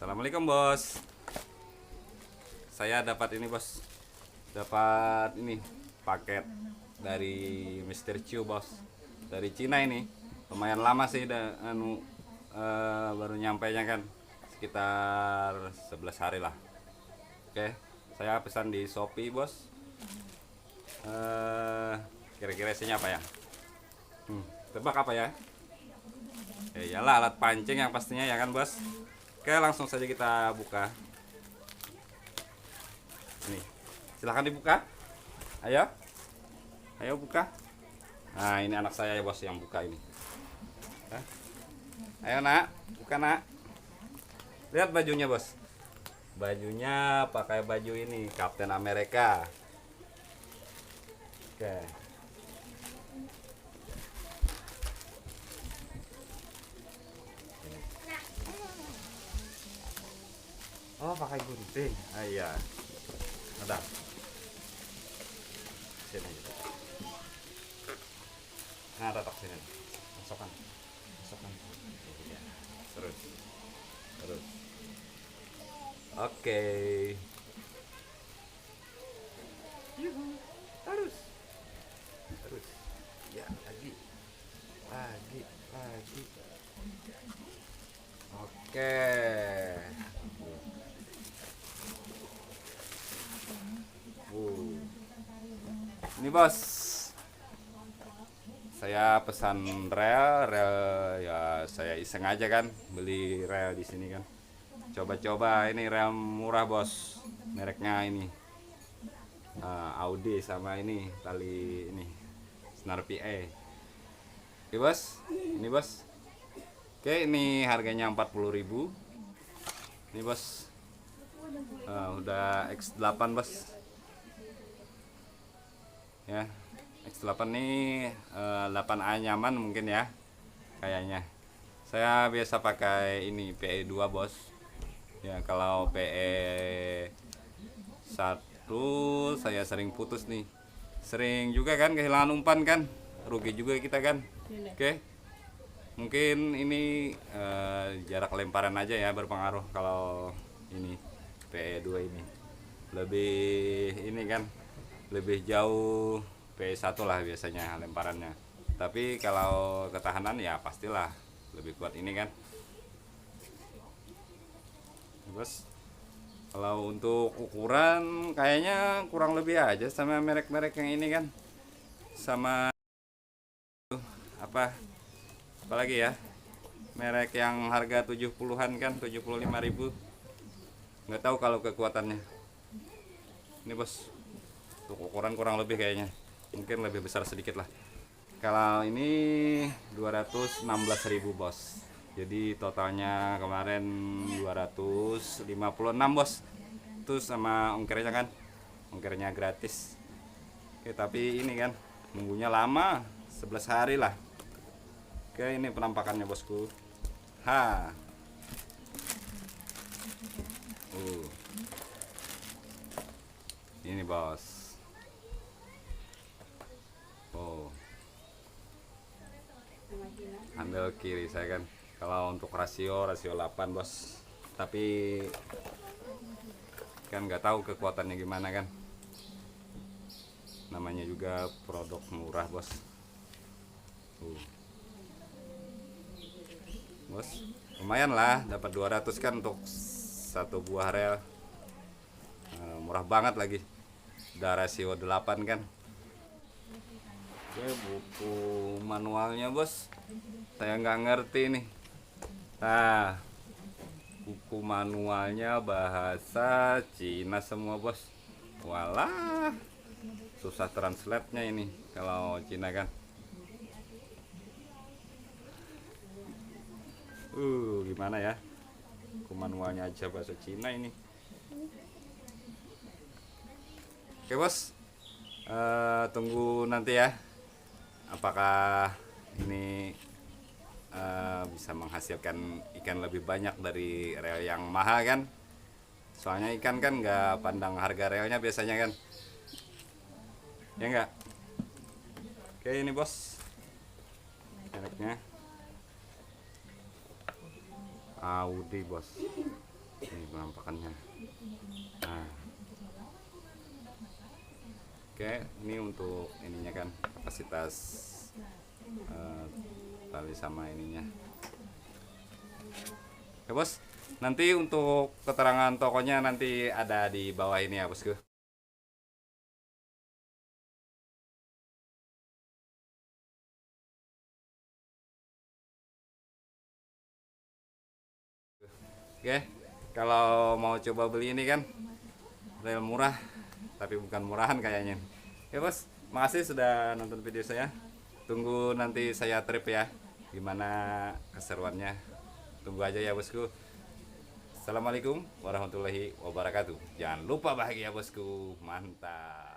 Assalamualaikum bos. Saya dapat ini bos. Dapat ini paket dari Mister Chu bos. Dari Cina ini. Lumayan lama sih baru nyampainya kan. Sekitar 11 hari lah. Oke, saya pesan di Shopee bos. Kira-kira isinya apa ya? Tebak apa ya? Iyalah alat pancing yang pastinya ya kan bos. Oke, langsung saja kita buka. Nih, silahkan dibuka. Ayo, ayo buka. Nah, ini anak saya ya bos yang buka ini. Hah? Ayo nak, buka nak. Lihat bajunya bos. Bajunya pakai baju ini Captain America. Oke. Oh, pakai gunting. Ah iya. Ada. Sini. Nah, tatok sini. Masukkan. Masukkan. Ya. Terus. Terus. Oke. Yuhu. Terus. Terus. Ya, lagi. Lagi, lagi. Oke. Ini bos, saya pesan rel ya saya iseng aja kan beli rel di sini kan. Coba-coba ini rel murah bos, mereknya ini Audi sama ini tali ini Senar PE. Oke bos, ini bos. Oke ini harganya 40.000. Ini bos, udah X8 bos. Ya, X8 nih 8A nyaman mungkin ya kayaknya. Saya biasa pakai ini PE2 bos. Ya kalau PE1 saya sering putus nih. Sering juga kan kehilangan umpan kan. Rugi juga kita kan. Oke. Mungkin ini jarak lemparan aja ya berpengaruh kalau ini PE2 ini. Lebih ini kan lebih jauh P1 lah biasanya lemparannya, tapi kalau ketahanan ya pastilah lebih kuat ini kan bos. Kalau untuk ukuran kayaknya kurang lebih aja sama merek-merek yang ini kan, sama apa apalagi ya merek yang harga 70-an kan 75.000, nggak tahu kalau kekuatannya. Ini bos, untuk ukuran kurang lebih kayaknya mungkin lebih besar sedikit lah. Kalau ini 216.000 bos, jadi totalnya kemarin 256 bos, itu sama ongkirnya kan, ongkirnya gratis. Oke, tapi ini kan nunggunya lama 11 hari lah. Oke, ini penampakannya bosku. Ha, ini bos. Oh, handle kiri saya kan. Kalau untuk rasio 8 bos, tapi kan nggak tahu kekuatannya gimana kan, namanya juga produk murah bos. Bos lumayan lah, dapat 200 kan untuk satu buah rel. Murah banget lagi, udah rasio 8 kan. Oke, buku manualnya bos, saya nggak ngerti nih. Nah, buku manualnya bahasa Cina semua bos. Walah, susah translate-nya ini kalau Cina kan. Gimana ya? Buku manualnya aja bahasa Cina ini. Oke bos, tunggu nanti ya. Apakah ini bisa menghasilkan ikan lebih banyak dari rel yang mahal kan? Soalnya ikan kan nggak pandang harga relnya biasanya kan, ya nggak? Oke ini bos, mereknya Audi bos. Ini penampakannya. Nah, oke, ini untuk ininya kan kapasitas eh, tali sama ininya. Oke bos, nanti untuk keterangan tokonya nanti ada di bawah ini ya bosku. Oke, kalau mau coba beli ini kan rel murah, tapi bukan murahan kayaknya. Ya bos, makasih sudah nonton video saya. Tunggu nanti saya trip ya, gimana keseruannya. Tunggu aja ya bosku. Assalamualaikum warahmatullahi wabarakatuh. Jangan lupa bahagia bosku, mantap.